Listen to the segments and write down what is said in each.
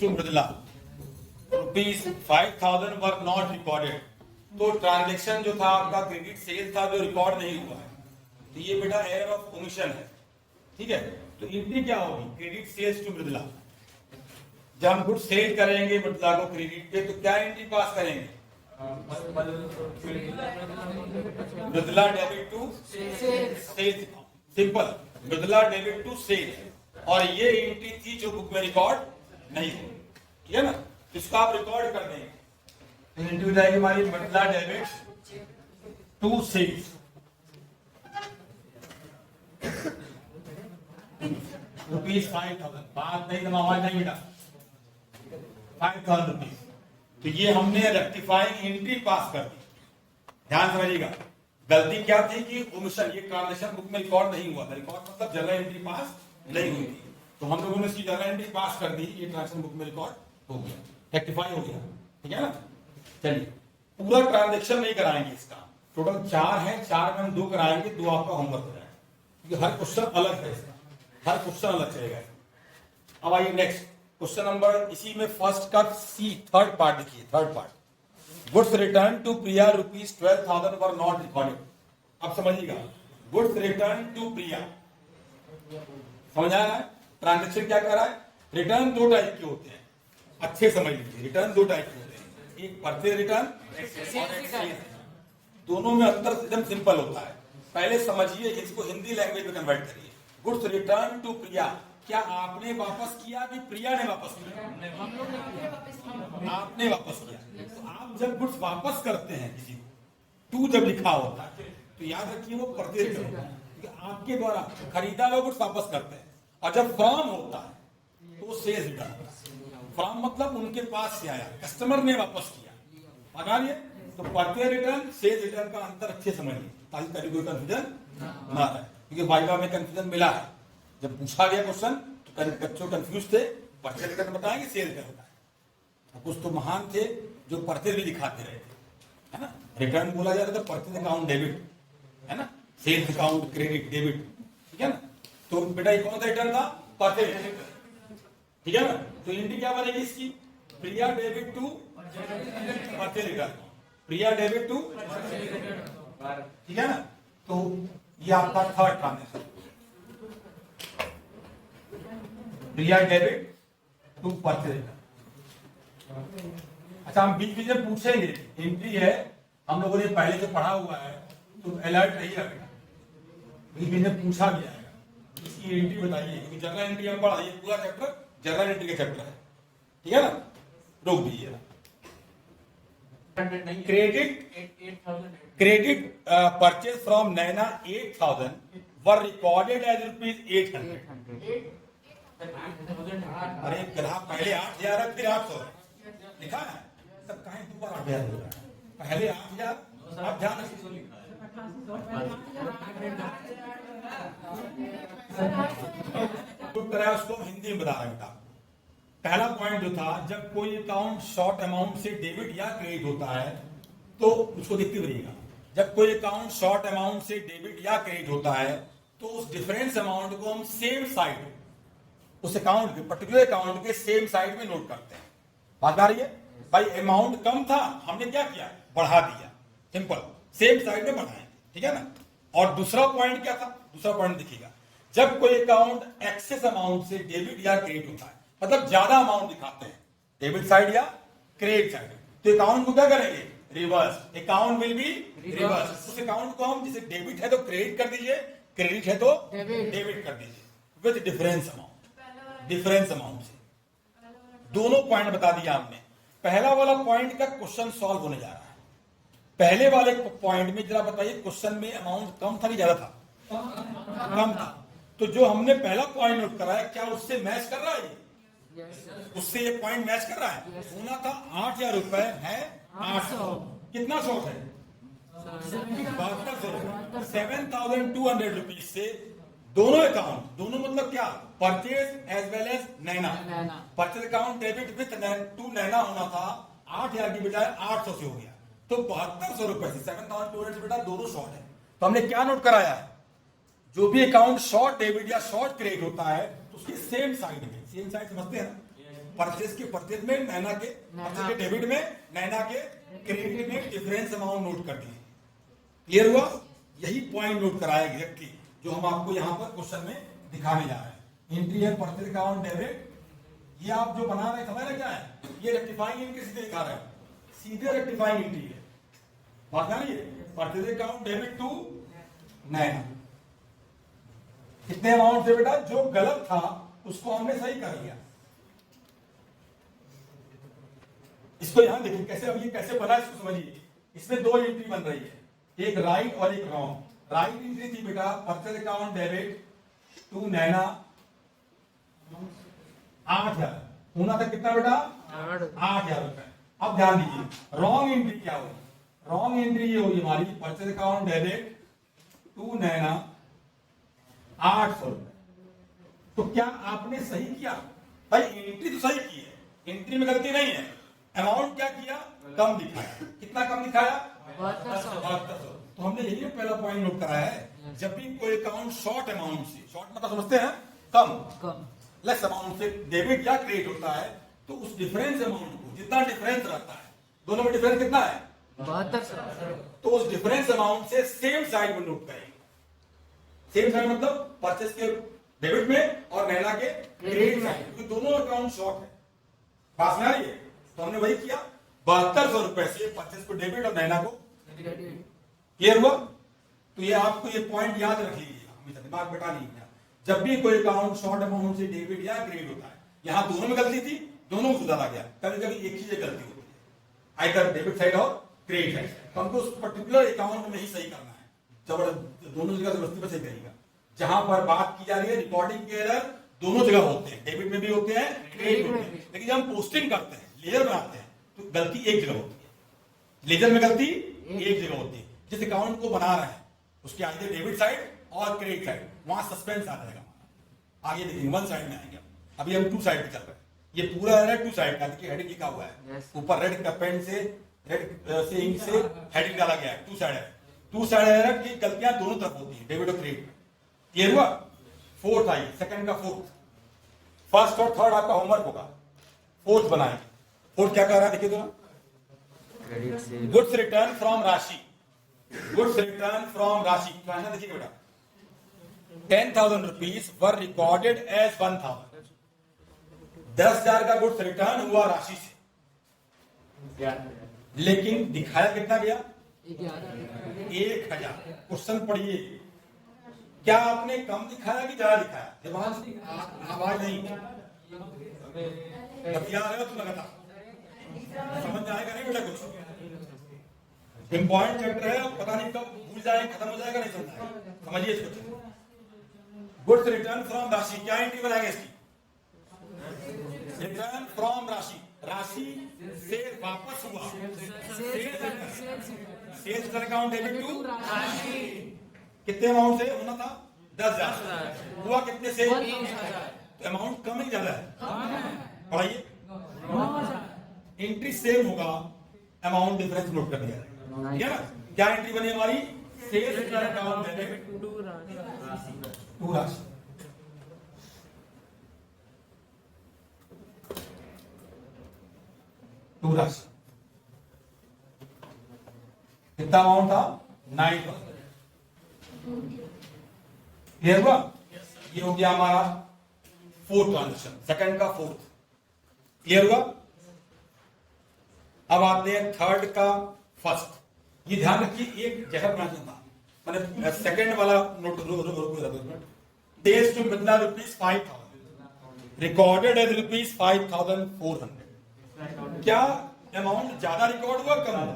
To Mridula ₹5,000 were not recorded. तो transaction जो था आपका क्रेडिट सेल था जो रिकॉर्ड नहीं हुआ है, तो ये बेटा एरर ऑफ ओमिशन है। ठीक है, तो एंट्री क्या होगी? Credit sales to Mridula. जब हम गुड सेल करेंगे मृदुला को क्रेडिट पे, तो क्या एंट्री पास करेंगे? Mridula debit to sales. Simple, Mridula debit to sales. और ये एंट्री थी जो बुक में रिकॉर्ड नहीं हुई, ठीक है ना? तो इसको आप रिकॉर्ड कर देंगे, तो एंट्री हो जाएगी हमारी मृदुला डेबिट टू सेल्स ₹5,000। बात नहीं तो आवाज नहीं बेटा, ₹5,000। तो ये हमने रेक्टिफाइंग एंट्री पास कर दी। ध्यान समझिएगा, गलती क्या थी कि ओमिशन, ये ट्रांजेक्शन बुक में रिकॉर्ड नहीं हुआ था। रिकॉर्ड मतलब जनरल एंट्री पास नहीं हुई थी, तो हम लोगों ने इसकी जनरल एंट्री पास कर दी, ये ट्रांजेक्शन बुक में रिकॉर्ड हो गया, रेक्टिफाई हो गया। ठीक है ना? चलिए, पूरा ट्रांजेक्शन नहीं कराएंगे इसका, टोटल 4 है, 4 में हम 2 कराएंगे, 2 आपका होमवर्क हो जाएगा, क्योंकि हर क्वेश्चन अलग है इसका, हर क्वेश्चन अलग चलेगा। अब आइए नेक्स्ट क्वेश्चन नंबर, इसी में फर्स्ट का सी, थर्ड पार्ट देखिए, third part. Goods return to Priya ₹12,000 were not recorded. अब समझिएगा, गुड्स रिटर्न टू प्रिया, समझ आ रहा है? ट्रांजेक्शन क्या कर रहा है? रिटर्न 2 टाइप के होते हैं, अच्छे समझ लीजिए। रिटर्न 2 टाइप के होते हैं, एक परचेज रिटर्न, दोनों में अंतर एकदम सिंपल होता है। पहले समझिए, इसको हिंदी लैंग्वेज में कन्वर्ट करिए। गुड्स रिटर्न टू प्रिया, क्या आपने वापस किया कि प्रिया ने वापस किया? आपने वापस किया। तो आप जब गुड्स वापस करते हैं किसी को, टू जब लिखा होता है, तो याद रखिए वो परचेज रिटर्न होता है, क्योंकि आपके द्वारा खरीदा हुआ गुड्स वापस करते हैं। और जब फ्रॉम होता है तो वो सेल्स रिटर्न होता है। फ्रॉम मतलब उनके पास से आया, कस्टमर ने वापस किया। अगर तो परचेज रिटर्न सेल्स रिटर्न का अंतर अच्छे समझिए, ताकि कभी कोई कंफ्यूजन ना रहे, क्योंकि वाइवा में कंफ्यूजन मिला है। जब पूछा गया क्वेश्चन तो बच्चों कंफ्यूज थे, परचेज रिटर्न बताएंगे, सेल्स रिटर्न बताएंगे। कुछ तो महान थे जो परचेज भी दिखाते रहे थे, है ना? रिटर्न बोला जाता था परचेज अकाउंट डेबिट, है ना? सेल्स अकाउंट क्रेडिट डेबिट, ठीक है ना? तो बेटा ये कौन सा रिटर्न था? परचेज रिटर्न, ठीक है ना? तो एंट्री क्या बनेगी इसकी? Priya debit to purchase return, Priya debit to, ठीक है ना? तो ये आपका third transaction, Priya debit to purchase return. अच्छा, हम बीच बीच में पूछेंगे, एंट्री है हम लोगों ने पहले से पढ़ा हुआ है, तो अलर्ट रहिएगा बेटा, बीच बीच में पूछा भी आएगा। इसकी एंट्री बताइए, क्योंकि जनरल एंट्री हम पढ़ा, ये पूरा चैप्टर जनरल एंट्री का चैप्टर है, ठीक है ना? रोक दीजिए। Credit purchase from Naina 8,000 were recorded as ₹800। अरे ग्राहक पहले 8,000 है, फिर 800 लिखा है, तब कहीं दोबारा 8,000 हो रहा है? पहले 8,000, आप ध्यान रखिए। उसको हिंदी में बता रहा बेटा। पहला पॉइंट जो था, जब कोई अकाउंट शॉर्ट अमाउंट से डेबिट या क्रेडिट होता है, तो उसको देखते रहिएगा। जब कोई अकाउंट शॉर्ट अमाउंट से डेबिट या क्रेडिट होता है, तो उस डिफरेंस अमाउंट को हम सेम साइड, उस अकाउंट के पर्टिकुलर अकाउंट के सेम साइड में नोट करते हैं। बात आ रही है भाई? अमाउंट कम था, हमने क्या किया? बढ़ा दिया, सिंपल, सेम साइड में बढ़ाएंगे, ठीक है ना? और दूसरा पॉइंट क्या था? दूसरा पॉइंट देखिएगा, जब कोई अकाउंट एक्सेस अमाउंट से डेबिट या क्रेडिट होता है, मतलब ज्यादा अमाउंट दिखाते हैं डेबिट साइड या क्रेडिट साइड, तो अकाउंट को क्या करेंगे? Reverse, account will be reverse. उस अकाउंट को हम, जैसे डेबिट है तो क्रेडिट कर दीजिए, क्रेडिट है तो डेबिट कर दीजिए, with difference amount, difference amount से। दोनों पॉइंट बता दिया हमने। पहला वाला पॉइंट का क्वेश्चन सॉल्व होने जा रहा है। पहले वाले पॉइंट में जरा बताइए, क्वेश्चन में अमाउंट कम था कि ज्यादा था? कम था। तो जो हमने पहला पॉइंट नोट करा है, क्या उससे मैच कर रहा है? उससे ये पॉइंट मैच कर रहा है। होना था 8,000 रुपए, है 800। कितना शॉर्ट है? 7200। 7,200 रुपीज से दोनों अकाउंट, दोनों मतलब क्या? Purchase as well as Naina. Purchase account debit with to Naina होना था, 8,000 की बजाय 800 से हो गया, तो 7200 रुपए से 7,200 से बेटा दोनों शॉर्ट है। तो हमने क्या नोट कराया है? जो भी अकाउंट शॉर्ट डेबिट या शॉर्ट क्रेडिट होता है, तो उसके सेम साइड में, सेम साइड समझते हैं ना? परचेज के परचेज में, नैना के परचेज के डेबिट में, नैना के क्रेडिट में डिफरेंस अमाउंट नोट कर दिए। क्लियर हुआ? यही पॉइंट नोट कराया एग्जैक्टली जो हम आपको यहाँ पर क्वेश्चन में दिखाने जा रहे हैं। एंट्री है परचेज अकाउंट डेबिट, ये आप जो बना रहे हैं समझ रहे क्या है? ये रेक्टिफाइंग एंट्री सीधे दिखा रहे हैं, सीधे रेक्टिफाइंग एंट्री है। बात ना ये परचेज अकाउंट डेबिट टू नैना, कितने अमाउंट से बेटा? जो गलत था उसको हमने सही कर लिया। इसको यहां देखिए कैसे, अब ये कैसे बना इसको समझिए। इसमें दो एंट्री बन रही है, एक राइट और एक रॉन्ग। राइट एंट्री थी बेटा परचेज अकाउंट डेबिट टू नैना 8,000 होना था। कितना बेटा? 8,000 रुपए। अब ध्यान दीजिए रॉन्ग एंट्री क्या होगी? रॉन्ग एंट्री ये होगी हमारी परचेज अकाउंट डेबिट टू नैना 800 रुपए। तो क्या आपने सही किया? भाई एंट्री तो सही की है, एंट्री में गलती नहीं है। अमाउंट क्या किया? कम दिखाया। कितना कम दिखाया? 7200। तो हमने यही पहला पॉइंट नोट कराया है, जब भी कोई अकाउंट शॉर्ट अमाउंट से, शॉर्ट मतलब समझते हैं कम लेस अमाउंट से डेबिट या क्रेडिट होता है, तो उस डिफरेंस अमाउंट को, जितना डिफरेंस रहता है दोनों में डिफरेंस कितना है? 7200। तो उस डिफरेंस अमाउंट से सेम साइड में नोट करेंगे। सेम साइड मतलब परचेज के डेबिट में और नैना के क्रेडिट साइड, क्योंकि दोनों अकाउंट शॉर्ट है। पास में आ रही है? तो हमने वही किया, 7200 रुपए से परचेज को डेबिट और नैना को क्रेडिट। क्लियर हुआ? तो ये आपको ये पॉइंट याद रख लीजिएगा, हमेशा दिमाग बैठा लीजिएगा। जब भी कोई अकाउंट शॉर्ट अमाउंट से डेबिट या क्रेडिट होता है, यहां दोनों में गलती थी, दोनों को सुधारा गया। कभी कभी एक ही जगह गलती होती है, आइदर डेबिट साइड और क्रेडिट साइड। तो हमको उस पर्टिकुलर अकाउंट में ही सही करना है, जबरदस्त दोनों जगह जबरदस्ती पर सही करेगा। जहां पर बात की जा रही है रिकॉर्डिंग के एरर दोनों जगह होते हैं, डेबिट में भी होते हैं, क्रेडिट में भी। लेकिन जब हम पोस्टिंग करते हैं, लेजर बनाते हैं, तो गलती एक जगह होती है। लेजर में गलती एक जगह होती है। जिस अकाउंट को बना रहे हैं उसके आगे डेबिट साइड और क्रेडिट साइड, वहां सस्पेंस आ जाएगा। आगे देखिए वन साइड में आएंगे। अभी हम टू साइड पे चल रहे हैं, ये पूरा है टू साइड का। देखिए हेडिंग लिखा हुआ है ऊपर, रेड पेन से, रेड से इंक से हेडिंग डाला गया है, टू साइड है। टू साइड एरर की गलतियां दोनों तरफ होती है, डेबिट और क्रेडिट। क्लियर हुआ? फोर्थ आई, सेकंड का फोर्थ, फर्स्ट और थर्ड आपका होमवर्क होगा, फोर्थ बनाएंगे। फोर्थ क्या कह रहा है देखिए तो, गुड्स रिटर्न फ्रॉम राशि, गुड्स रिटर्न फ्रॉम राशि। देखिए बेटा 10,000 रुपीज वर रिकॉर्डेड एज 1,000। 10,000 का गुड्स रिटर्न हुआ राशि से, लेकिन दिखाया कितना गया? 1,000। क्वेश्चन पढ़िए, क्या आपने कम दिखाया कि ज्यादा दिखाया? दिमाग आवाज नहीं बतिया रहे हो तुम लगातार, समझ आएगा नहीं बेटा कुछ। इंपॉर्टेंट चैप्टर है, पता नहीं कब भूल जाए, खत्म हो जाएगा, नहीं समझ आएगा। समझिए इसको। गुड्स रिटर्न फ्रॉम राशि, क्या एंट्री बनाएंगे इसकी? रिटर्न फ्रॉम राशि, राशि से वापस हुआ, सेल्स अकाउंट डेबिट टू राशि। कितने अमाउंट से होना था? 10,000। हुआ कितने से? 1,000। तो अमाउंट कम ही ज्यादा है? पढ़ाइए। एंट्री सेम होगा, अमाउंट डिफरेंस नोट कर दिया ठीक है ना? क्या एंट्री बनी हमारी? सेल्स अकाउंट डेबिट टू राशि। टू राशि कितना अमाउंट था? 9,000। क्लियर हुआ? ये हो गया हमारा फोर्थ ट्रांजेक्शन, सेकंड का फोर्थ। क्लियर हुआ? अब आते हैं थर्ड का फर्स्ट। ये ध्यान रखिए, एक जगह बनाना था, मैंने सेकंड वाला नोट डेज टू मिडना ₹5,000 रिकॉर्डेड एज ₹5,400। क्या अमाउंट ज्यादा रिकॉर्ड हुआ कम हुआ?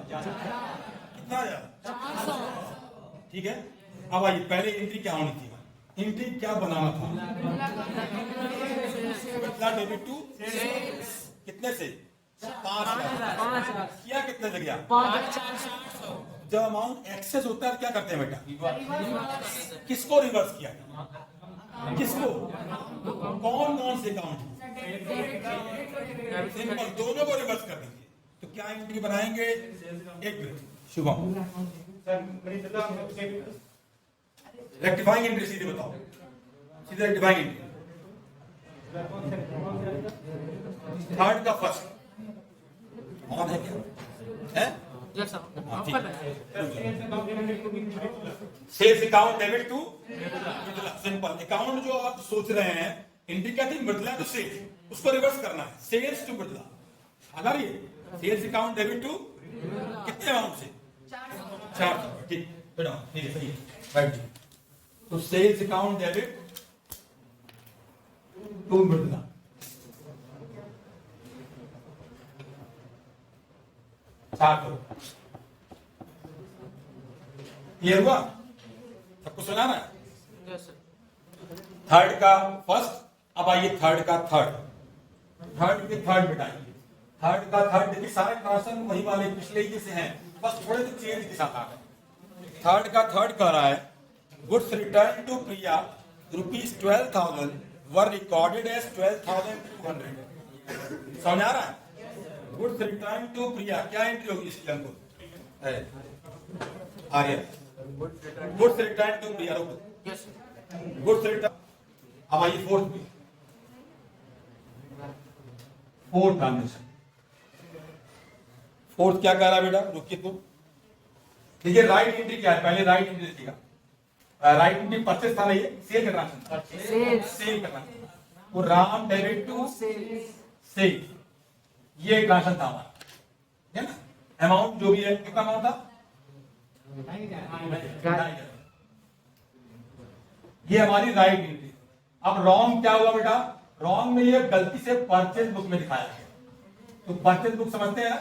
कितना ज्यादा? ठीक है। अब आइए पहले एंट्री क्या होनी थी? एंट्री क्या बनाना था? कितना डेबिट टू कितने से? 5,000। किया कितने से गया? 5,400। जब अमाउंट एक्सेस होता है क्या करते हैं बेटा? किसको रिवर्स किया? किसको? कौन कौन से अकाउंट? सिंपल, दोनों को रिवर्स कर दीजिए। तो क्या एंट्री बनाएंगे? एक मिनट शुभम, रेक्टिफाइंग एंट्री सीधे बताओ, सीधे रेक्टिफाइंग एंट्री। थर्ड का फर्स्ट ऑन है क्या है? Sales account debit to simple account जो आप सोच रहे हैं एंट्री क्या थी मृदुला टू सेल्स उसको रिवर्स करना है सेल्स टू मृदुला अगर ये सेल्स अकाउंट डेबिट टू कितने अमाउंट से 400 ठीक बेटा ठीक है सही राइट तो sales account debit to Mridula clear हुआ सबको सुना रहा है थर्ड का फर्स्ट अब आइए थर्ड का थर्ड के थर्ड बिटाइए थर्ड का थर्ड देखिए सारे ट्रांसफर वही वाले पिछले ही जैसे हैं बस थोड़े से चेंज के साथ आ गए थर्ड का थर्ड कह रहा है goods return to Priya ₹12,000 were recorded as 12,200 समझ आ रहा है गुड्स रिटर्न टू प्रिया क्या एंट्री होगी इसके अंदर Arya goods return to Priya goods return अब आइए फोर्थ ट्रांजेक्शन फोर्थ क्या कह रहा है बेटा रुकिए तो देखिए राइट एंट्री क्या है पहले राइट एंट्री देखिएगा राइट एंट्री परचेस था ना ये सेल का ट्रांजेक्शन सेल का ट्रांजेक्शन वो राम डेबिट टू सेल ये ट्रांजेक्शन था हमारा है ना अमाउंट जो भी है कितना अमाउंट था ये हमारी राइट एंट्री अब रॉन्ग क्या हुआ बेटा रॉन्ग में ये गलती से परचेज बुक में दिखाया गया तो परचेज बुक समझते हैं ना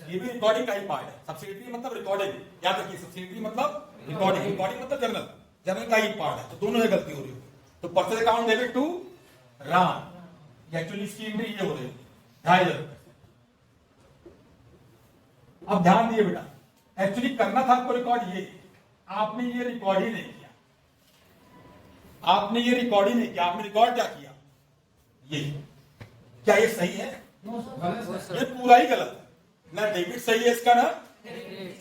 ये भी रिकॉर्डिंग का ही पार्ट है सब्सिडी मतलब रिकॉर्डिंग याद रखिए सब्सिडी मतलब रिकॉर्डिंग मतलब जर्नल का ही पार्ट है तो दोनों में गलती हो रही है तो purchase account debit to Ram actually इसकी एंट्री ये हो रही है 2,500 अब ध्यान दिए बेटा एक्चुअली करना था आपको रिकॉर्ड ये आपने ये रिकॉर्ड ही नहीं किया आपने ये रिकॉर्ड ही नहीं किया आपने रिकॉर्ड क्या किया ये क्या ये सही है ये पूरा ही गलत है ना डेबिट सही है इसका ना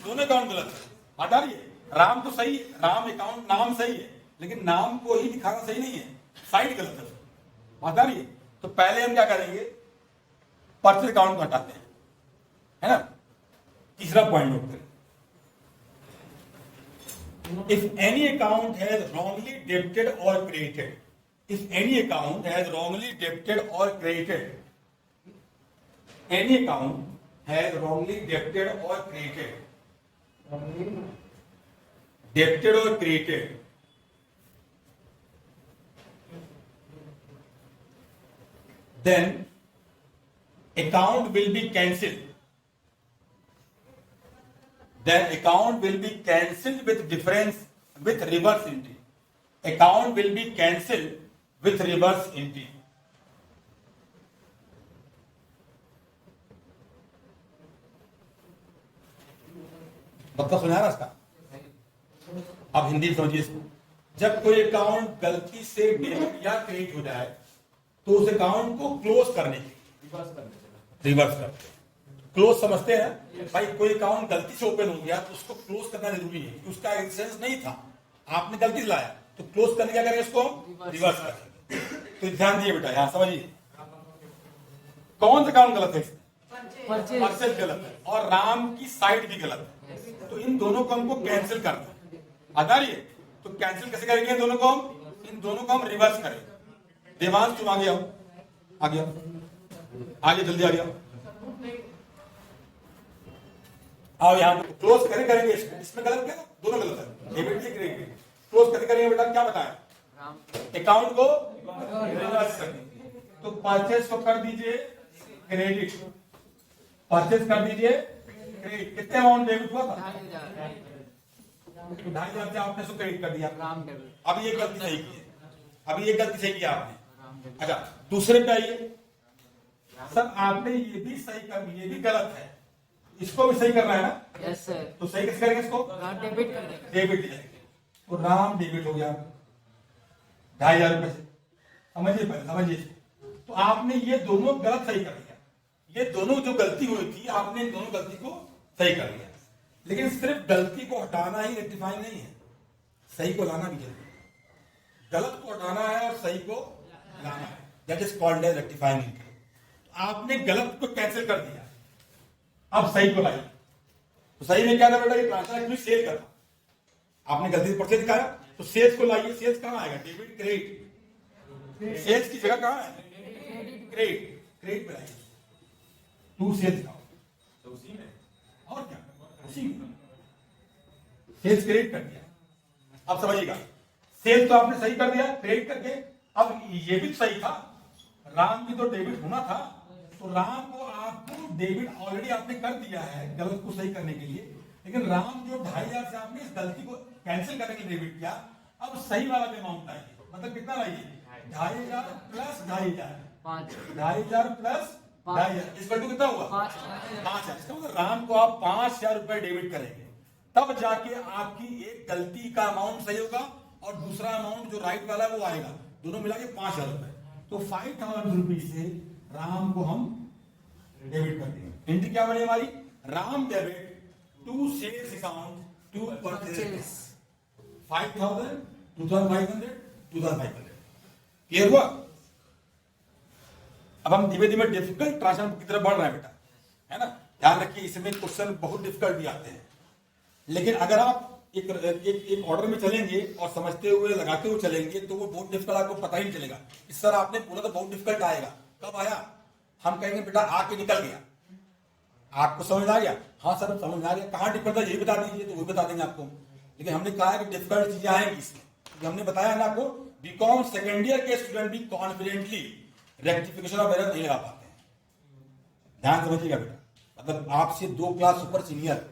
दोनों अकाउंट गलत है हटा रही राम तो सही है राम अकाउंट नाम सही है लेकिन नाम को ही दिखाना सही नहीं है साइड गलत है हटा रही तो पहले हम क्या करेंगे परचेज अकाउंट को हटाते हैं है ना तीसरा पॉइंट नोट करें if any account has wrongly debited or credited if any account has wrongly debited or credited any account has wrongly debited or credited then account will be cancelled then account will be cancelled with difference with reverse entry account will be cancelled with reverse entry मतलब सुना रहा इसका अब हिंदी समझिए इसको जब कोई account गलती से डेबिट या क्रेडिट हो जाए तो उस अकाउंट को क्लोज करने के रिवर्स करते क्लोज समझते हैं भाई कोई अकाउंट गलती से ओपन हो गया तो उसको क्लोज करना जरूरी है उसका एक्सेस नहीं था आपने गलती से लाया तो क्लोज करने क्या करें इसको रिवर्स करें तो ध्यान दिए बेटा यहां समझिए कौन सा अकाउंट गलत है परचेज गलत है और राम की साइड भी गलत है तो इन दोनों को हमको कैंसिल करना है अगर ये तो कैंसिल कैसे करेंगे इन दोनों को हम रिवर्स करेंगे देवांश तुम आ गया आगे जल्दी आ गया आओ यहाँ क्लोज करेंगे इसमें गलत क्या दोनों गलत है डेबिट की क्रेडिट क्लोज करेंगे बेटा क्या बताएं अकाउंट को रिवर्स करेंगे तो परचेज को कर दीजिए क्रेडिट परचेज कर दीजिए क्रेडिट कितने अमाउंट डेबिट हुआ था 2,500 से आपने उसको क्रेडिट कर दिया अब ये गलती सही की आपने अच्छा दूसरे पे आइए सर आपने ये भी सही कर ये भी गलत है इसको भी सही करना है ना यस सर तो सही कैसे करेंगे इसको डेबिट कर देंगे डेबिट तो राम डेबिट हो गया 2,500 रुपए से समझिए तो आपने ये दोनों गलत सही कर दिया ये दोनों जो गलती हुई थी आपने इन दोनों गलती को सही कर लिया लेकिन सिर्फ गलती को हटाना ही रेक्टिफाई नहीं है सही को लाना भी जरूरी गलत को हटाना है और सही को लाना है that is called as rectifying entry. आपने गलत को कैंसिल कर दिया, अब सही को लाइए। तो सही में क्या था बेटा, ये ट्रांसफर एक्चुअली सेल का था, आपने गलती से परचेज दिखाया, तो सेल्स को लाइए। सेल्स कहाँ आएगा, डेबिट क्रेडिट। सेल्स की जगह कहाँ है, क्रेडिट। क्रेडिट पे लाइए, टू सेल्स दिखाओ, तो उसी में और क्या, उसी में सेल्स क्रेडिट कर दिया। अब समझिएगा, सेल्स तो आपने सही कर दिया क्रेडिट करके। अब ये भी सही था, राम भी तो डेबिट होना था, तो राम को आपको डेबिट ऑलरेडी आपने कर दिया है गलत को सही करने के लिए, लेकिन राम जो 2500 से आपने इस गलती को कैंसिल करने के लिए डेबिट किया, अब सही वाला अमाउंट लाइए। मतलब कितना लाइए, 2500 प्लस 2500, 2500 प्लस 2500 इस पर कितना हुआ, 5000। इसका मतलब राम को आप 5000 रुपए डेबिट करेंगे, तब जाके आपकी एक गलती का अमाउंट सही होगा और दूसरा अमाउंट जो राइट वाला है वो आएगा, दोनों मिला के 5000 रुपए। तो 5000 रुपीज से राम को हम डेबिट कर देंगे। एंट्री क्या बनी हमारी, Ram debit to sales account to purchase 5000, 2500, 2500। Clear हुआ। अब हम धीमे धीमे डिफिकल्ट ट्रांसफर की तरफ बढ़ रहे हैं बेटा, है ना। ध्यान रखिए, इसमें क्वेश्चन बहुत डिफिकल्ट भी आते हैं, लेकिन अगर आप एक ऑर्डर में चलेंगे और समझते हुए लगाते हुए चलेंगे तो वो बहुत डिफिकल्ट आपको पता ही नहीं चलेगा। इस सर आपने बोला तो बहुत डिफिकल्ट आएगा, कब आया, हम कहेंगे बेटा आके निकल गया, आपको समझ आ गया, हाँ सर समझ आ गया, कहाँ डिफिकल्ट था ये बता दीजिए, तो वो बता देंगे आपको। लेकिन हमने कहा कि डिफिकल्ट चीजें आएंगी इसमें, हमने बताया ना आपको, बीकॉम सेकेंड ईयर के स्टूडेंट भी कॉन्फिडेंटली रेक्टिफिकेशन ऑफ एरर नहीं लगा पाते हैं। ध्यान समझिएगा बेटा, मतलब आपसे 2 क्लास ऊपर सीनियर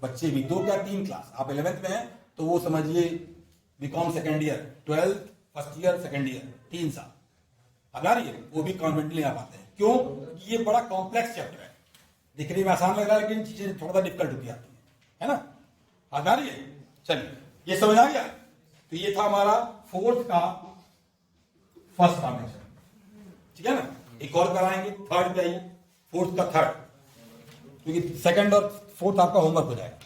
बच्चे भी, 2 या 3 क्लास, आप 11th में हैं तो वो समझिए BCom second year, 12th first year second year, 3 साल अब आ रही है, वो भी कॉन्फिडेंटली आ पाते हैं। क्यों, ये बड़ा कॉम्प्लेक्स चैप्टर है, दिखने में आसान लग रहा है लेकिन चीजें थोड़ा सा डिफिकल्ट होती आती है ना। आ रही है, चलिए ये समझ आ गया। तो ये था हमारा फोर्थ का फर्स्ट ट्रांजेक्शन, ठीक है ना। एक और कराएंगे, थर्ड पे आइए, फोर्थ का थर्ड, क्योंकि सेकंड और फोर्थ आपका होमवर्क हो जाएगा।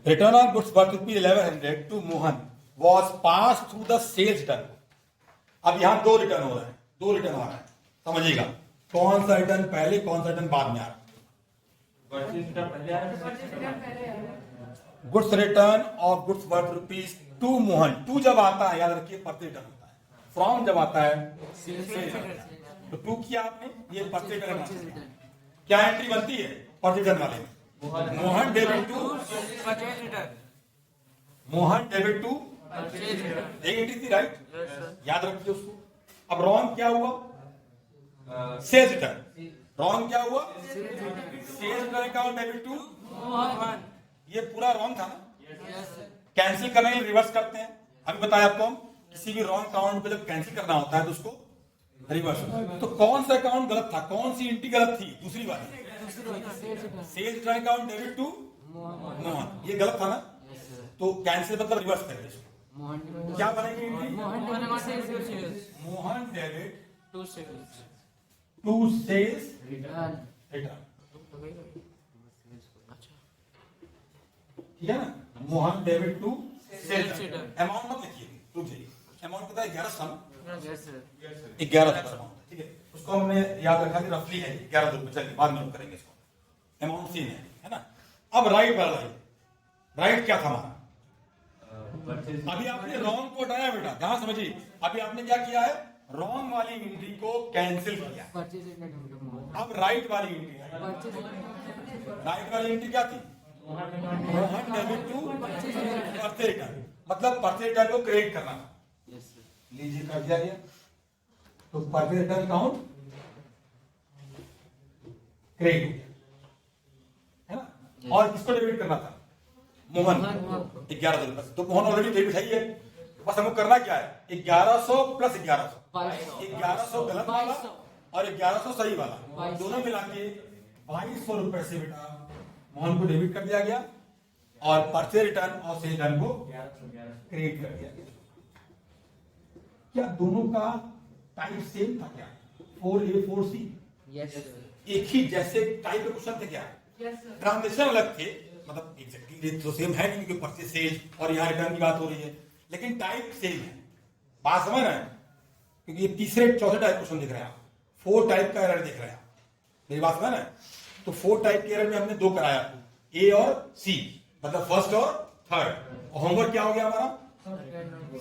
Return on goods worth ₹1100 to Mohan was pass through the sales return. अब यहां 2 रिटर्न हो रहा है, 2 रिटर्न आ रहा है, समझिएगा कौन सा रिटर्न पहले कौन सा रिटर्न बाद में आ रहा है। Goods return of goods worth ₹2 Mohan, 2 जब आता है याद रखिए परचेज रिटर्न होता है, फ्रॉम जब आता है सेल्स। तो 2 किया आपने, ये परचेज रिटर्न। क्या एंट्री बनती है परचेज रिटर्न वाले में, Mohan debit to purchase return, Mohan debit to purchase return, एक एंट्री थी राइट, याद रखिए उसको। अब रॉन्ग क्या हुआ, सेल्स रिटर्न, रॉन्ग क्या हुआ, sales return account debit to Mohan, ये पूरा रॉन्ग था ना। कैंसिल करने के लिए रिवर्स करते हैं, अभी बताया आपको, हम किसी भी रॉन्ग अकाउंट पे जब कैंसिल करना होता है तो उसको रिवर्स। तो कौन सा अकाउंट गलत था, कौन सी एंट्री गलत थी, दूसरी वाली sales return account debit to Mohan, ये गलत था ना। तो कैंसिल मतलब रिवर्स करेंगे इसको, क्या बनेगी entry, Mohan debit to sales return, ठीक है ना। Mohan debit to sales return, amount मत लिखिए, रुक जाइए, अमाउंट कितना 1100 था ना, 1100 अमाउंट, ठीक है, उसको हमने याद रखा कि रफली है 11 रुपए, चलिए बाद में करेंगे इसको, अमाउंट सेम है ना। अब राइट वाला, राइट क्या था हमारा, अभी आपने रॉन्ग को हटाया बेटा, ध्यान समझिए, अभी आपने क्या किया है, रॉन्ग वाली एंट्री को कैंसिल किया। अब राइट वाली एंट्री, राइट वाली एंट्री क्या थी, Mohan debit to purchase return, मतलब परचेज रिटर्न को क्रेडिट करना था। लीजिए कर दिया गया, तो परचेज रिटर्न अकाउंट क्रेडिट हो गया, है ना। और किसको डेबिट करना था, मोहन 1100 रुपए, तो मोहन ऑलरेडी डेबिट है ही है, बस हमको करना क्या है, 1100 प्लस 1100, 1100 गलत वाला और 1100 सही वाला, दोनों मिला के 2200 रुपए से बेटा मोहन को डेबिट कर दिया गया और परचेज रिटर्न और सेल रिटर्न को क्रेडिट कर दिया गया। क्या दोनों का टाइप सेम था क्या, 4A 4C, एक ही जैसे टाइप के क्वेश्चन थे क्या, ट्रांजेक्शन अलग थे, मतलब एग्जैक्टली तो सेम है नहीं क्योंकि परचेज सेल और यहाँ रिटर्न की बात हो रही है, लेकिन टाइप सेम है, बात समझ रहे हैं। क्योंकि ये तीसरे चौथे टाइप क्वेश्चन दिख रहे हैं आप, 4 टाइप का एरर दिख रहे हैं आप, मेरी बात समझ ना। तो 4 टाइप के एरर में हमने 2 कराया, ए और सी, मतलब फर्स्ट और थर्ड। होमवर्क क्या हो गया हमारा,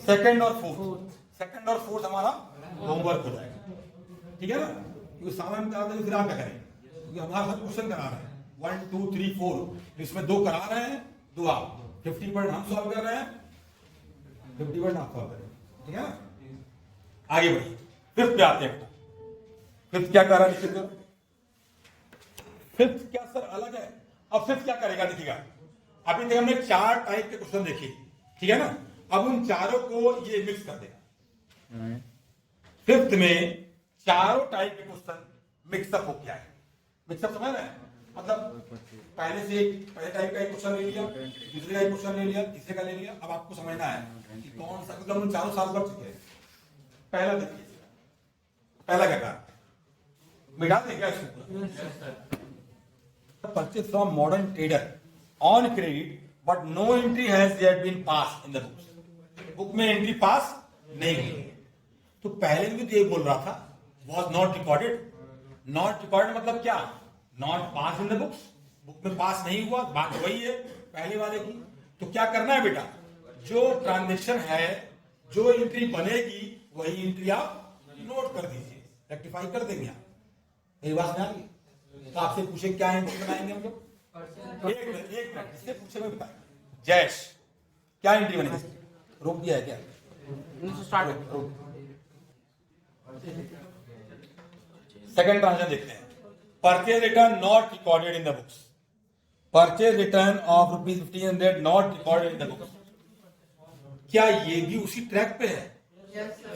सेकंड और फोर्थ, सेकंड और फोर्थ हमारा होमवर्क हो जाएगा, ठीक है ना। क्योंकि सामने में करा फिर आप क्या करेंगे, क्योंकि हमारे साथ क्वेश्चन करा रहे हैं 1 2 3 4, इसमें 2 करा रहे हैं, 2 आप 50% हम सॉल्व कर रहे हैं, 50% आप सॉल्व कर रहे हैं, ठीक है ना। आगे बढ़िए, फिफ्थ पे आते हैं। फिफ्थ क्या कर रहा है, निश्चित करो। फिफ्थ क्या सर अलग है, अब फिफ्थ क्या करेगा, देखिएगा अभी तक हमने 4 टाइप के क्वेश्चन देखे, ठीक है ना। अब उन चारों को ये मिक्स कर देगा। फिफ्थ में चारों टाइप के क्वेश्चन मिक्सअप हो गया है। मिक्सअप समझ रहे हैं, मतलब पहले टाइप का एक क्वेश्चन ले लिया, दूसरे का एक क्वेश्चन ले लिया, तीसरे का ले लिया। अब आपको समझना है कि कौन सा, क्योंकि हम चारों साल कर चुके हैं। पहला देखिए, पहला क्या कहा, मिटा दें क्या इसको, purchase from modern trader on credit but no entry has yet been pass in the books. Book में एंट्री पास नहीं हुई। तो पहले भी तो ये बोल रहा था was not recorded. Not recorded मतलब क्या, not pass in the books, book में पास नहीं हुआ, बात वही है पहले वाले की। तो क्या करना है बेटा, जो ट्रांजेक्शन है, जो एंट्री बनेगी वही एंट्री आप नोट कर दीजिए, रेक्टिफाई कर देंगे आप। यही बात नहीं आ रही, तो आपसे पूछे क्या एंट्री बनाएंगे हम लोग, एक मिनट इससे पूछे मैं बताएं, जैश क्या एंट्री बनेगी, रोक दिया है क्या, सेकंड ट्रांजेक्शन देखते हैं। Purchase return not recorded in the books, purchase return of ₹1500 not recorded in the books. क्या ये भी उसी ट्रैक पे है,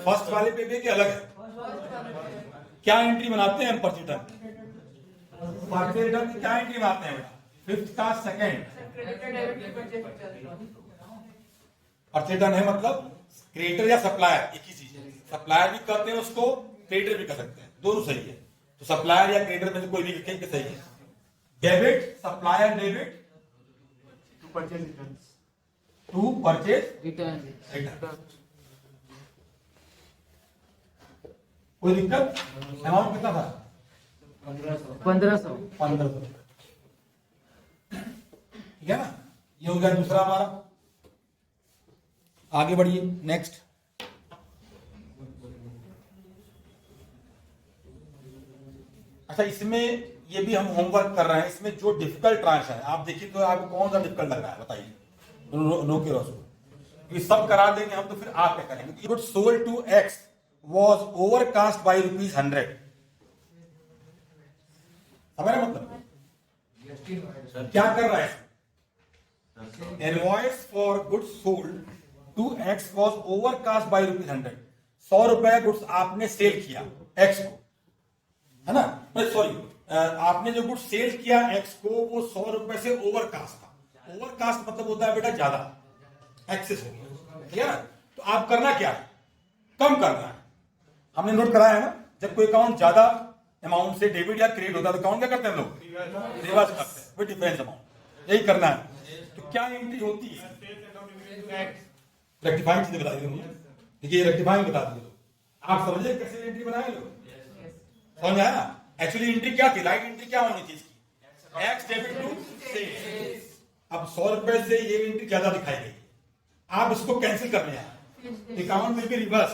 फर्स्ट वाले पे भी अलग है। क्या एंट्री बनाते हैं हम परचेज रिटर्न, परचेज रिटर्न की क्या एंट्री बनाते हैं बेटा, फिफ्थ का सेकंड। परचेज रिटर्न है मतलब क्रेडिटर या सप्लायर एक ही चीज है, सप्लायर भी कहते हैं उसको, क्रेडिटर भी कर सकते हैं, दोनों सही है। तो सप्लायर या क्रेडिटर में से कोई भी लिखेंगे सही है। Debit, supplier debit to purchase return, to purchase return. कोई दिक्कत, अमाउंट कितना था, 1500। ठीक है ना। ये हो गया दूसरा हमारा। आगे बढ़िए, नेक्स्ट। अच्छा, इसमें ये भी हम होमवर्क कर रहे हैं, इसमें जो डिफिकल्ट ट्रांस है आप देखिए, तो आपको कौन सा डिफिकल्ट लग रहा है बताइए, रोके रोज ये सब करा देंगे हम, तो फिर आप क्या करेंगे। Good sold to X was overcast by ₹100। समझ रहे मतलब क्या कर रहा है, invoice for goods sold to X was overcast by ₹100। 100 रुपए गुड्स आपने सेल किया एक्स को, है ना, सॉरी आपने जो गुड्स सेल किया एक्स को, वो 100 रुपए से ओवरकास्ट था। ओवरकास्ट मतलब होता है बेटा ज्यादा, एक्सेस हो गया, ठीक है ना। तो आप करना क्या है, कम करना है। हमने नोट कराया है ना, जब कोई अकाउंट ज्यादा अमाउंट से डेबिट या क्रेडिट होता है तो अकाउंट क्या करते हैं लोग, रिवर्स करते हैं विद डिफरेंस अमाउंट, यही करना है। तो क्या एंट्री होती है, रेक्टिफाइंग चीजें बता दी, देखिए रेक्टिफाइंग बता दी, आप समझे कैसे एंट्री बनाए लोग, समझ आया ना। एक्चुअली एंट्री क्या थी, राइट एंट्री क्या होनी थी इसकी, एक्स डेबिट टू सेल्स। अब 100 रुपए से ये एंट्री ज्यादा दिखाई गई, आप इसको कैंसिल करने आए, अकाउंट में भी reverse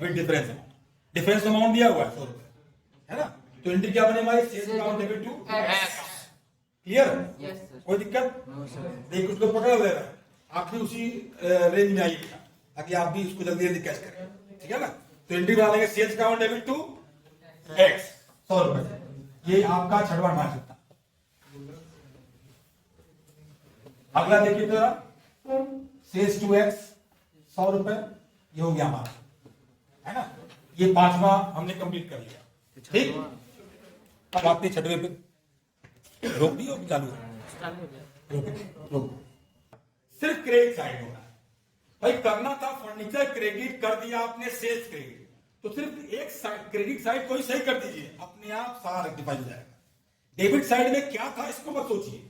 with difference amount, difference amount दिया हुआ है 100 रुपए, है ना। तो एंट्री क्या बने हमारी, sales account debit to X. Clear, कोई दिक्कत नहीं, कुछ लोग पकड़ ले रहे हैं, आप भी उसी रेंज में आइएगा ताकि आप भी उसको जल्दी जल्दी कैच करें, ठीक है ना। तो एंट्री बना लेंगे sales account debit to X 100 रुपए, ये आपका छठवां ट्रांजेक्शन था। अगला देखिए जरा, सेल्स टू एक्स 100 रुपए, ये हो गया हमारा, है ना। ये 5वां हमने कंप्लीट कर लिया, ठीक। अब आते हैं 6वें पे, रोक दी हो चालू है, रोक। सिर्फ क्रेडिट साइड होगा भाई, करना था फर्नीचर क्रेडिट, कर दिया आपने सेल्स क्रेडिट, तो सिर्फ एक साइड क्रेडिट साइड को ही सही कर दीजिए, अपने आप सारा रेक्टिफाई हो जाएगा। डेबिट साइड में क्या था इसको मत सोचिए,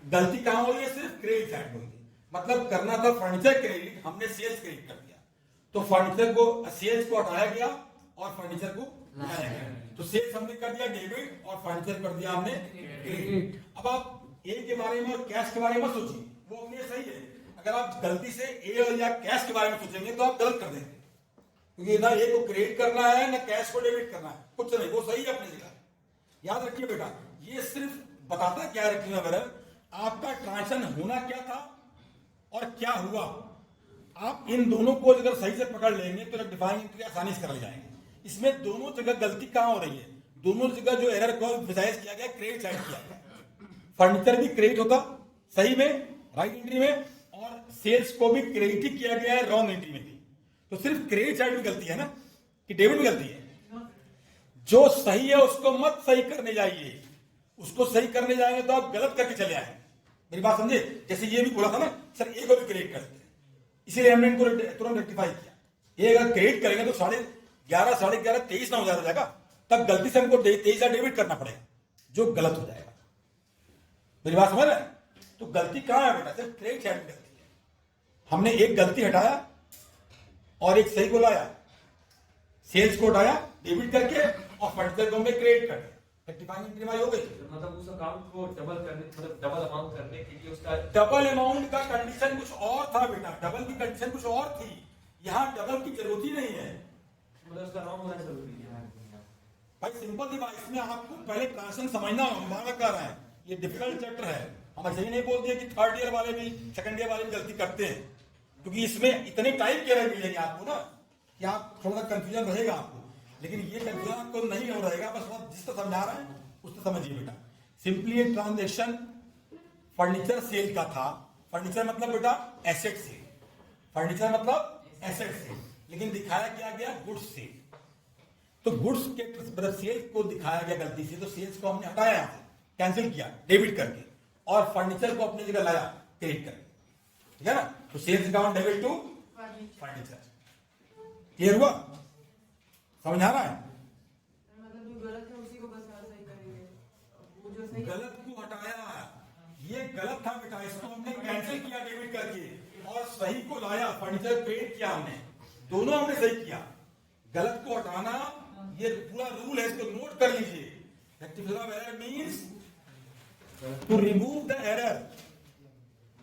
गलती कहां हो रही है, सिर्फ क्रेडिट साइड में हुई है। मतलब करना था फर्नीचर क्रेडिट, हमने सेल्स क्रेडिट कर दिया, तो फर्नीचर को सेल्स को हटाया गया और फर्नीचर को लाया गया। तो सेल्स हमने कर दिया डेबिट और फर्नीचर कर दिया हमने क्रेडिट। अब आप ए के बारे में और कैश के बारे में मत सोचिए, वो अपने सही है। अगर आप गलती से ए या कैश के बारे में सोचेंगे तो आप गलत कर देंगे, क्योंकि ना ए को क्रेडिट करना है ना कैश को डेबिट करना है, कुछ नहीं, वो सही है अपनी जगह। याद रखिए बेटा, ये सिर्फ बताता क्या है आपका ट्रांजेक्शन होना क्या था और क्या हुआ। आप इन दोनों को अगर सही से पकड़ लेंगे तो रेक्टिफाइंग एंट्री आसानी से कर जाएंगे। इसमें दोनों जगह गलती कहां हो रही है, दोनों जगह जो एरर को विजाइज किया गया क्रेडिट साइड किया गया। फर्नीचर भी क्रेडिट होता सही में राइट एंट्री में, और सेल्स को भी क्रेडिट ही किया गया है रॉन्ग एंट्री में भी। तो सिर्फ क्रेडिट साइड में गलती है ना कि डेबिट में गलती है। जो सही है उसको मत सही करने जाइए, उसको सही करने जाएंगे तो आप गलत करके चले आए। मेरी बात समझे? जैसे ये भी बोला था ना सर ए को भी क्रेडिट करते हैं, इसीलिए हमने इनको तुरंत रेक्टिफाई किया। ये अगर क्रेडिट करेंगे तो 11:30 11:30 23 ना हो जाएगा, तब गलती से हमको 23 डेबिट करना पड़ेगा, जो गलत हो जाएगा। मेरी बात समझ रहे हैं? तो गलती कहां है बेटा? सिर्फ क्रेडिट साइड में गलती है। हमने एक गलती हटाया और एक सही को लाया, सेल्स को हटाया डेबिट करके और फर्नीचर को हमने क्रेडिट कर दिया। रेक्टिफाइंग एंट्री हमारी हो गई। मतलब उस अकाउंट को डबल करने, मतलब डबल अमाउंट करने के लिए उसका डबल अमाउंट का कंडीशन कुछ और था बेटा, डबल की कंडीशन कुछ और थी, यहाँ डबल की जरूरत ही नहीं है। मतलब उसका रॉन्ग होना जरूरी है भाई सिंपल सी बात, इसमें आपको पहले ट्रांजेक्शन समझना होगा। कर रहे हैं ये डिफिकल्ट चैप्टर है, हम ऐसे ही नहीं बोल दिया कि थर्ड ईयर वाले भी सेकंड ईयर वाले भी गलती करते हैं, क्योंकि इसमें इतने टाइप के मिलेंगे आपको ना कि आप थोड़ा सा कंफ्यूजन रहेगा आपको, लेकिन ये कंफ्यूजन आपको नहीं हो रहेगा। बस आप जिस तरह समझा रहे हैं उस तरह समझिए बेटा। सिंपली ये ट्रांजेक्शन फर्नीचर सेल का था। फर्नीचर मतलब बेटा एसेट सेल, फर्नीचर मतलब एसेट सेल, लेकिन दिखाया क्या गया गुड्स सेल। तो गुड्स के मतलब सेल्स को दिखाया गया गलती से, तो सेल्स को हमने हटाया, कैंसिल किया डेबिट करके, और फर्नीचर को अपनी जगह लाया क्रेडिट करके, ठीक है ना। तो sales account debit to furniture. Clear हुआ? समझ आ रहा है? मतलब जो गलत है उसी को बस सही करेंगे, वो जो सही गलत को हटाया, ये गलत था बेटा, इसको हमने कैंसिल किया डेबिट करके, और सही को लाया फर्नीचर क्रेडिट किया हमने, दोनों हमने सही किया। गलत को हटाना ये पूरा रूल है, इसको नोट कर लीजिए। Rectification of error means to remove the error.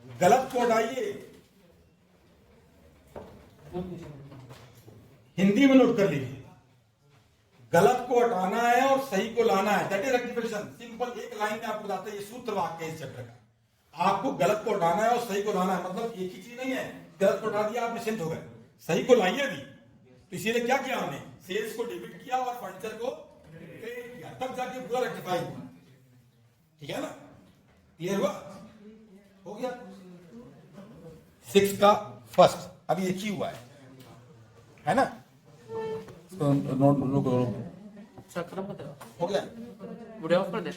गलत को हटाइए, हिंदी में नोट कर लीजिए। गलत को हटाना है और सही को लाना है, दैट इज रेक्टिफिकेशन। सिंपल एक लाइन में आपको बताता है, ये सूत्र वाक्य है इस चैप्टर का। आपको गलत को हटाना है और सही को लाना है, मतलब एक ही चीज नहीं है। गलत को हटा दिया आप निश्चिंत हो गए, सही को लाइए भी। तो इसीलिए क्या किया हमने, सेल्स को डेबिट किया और फर्नीचर को क्रेडिट किया, तब जाके पूरा रेक्टिफाई हुआ। ठीक है ना? क्लियर हुआ? हो गया 6 का फर्स्ट, अभी एक ही हुआ है ना? नोट खत्म हो गया। वीडियो ऑफ कर दे।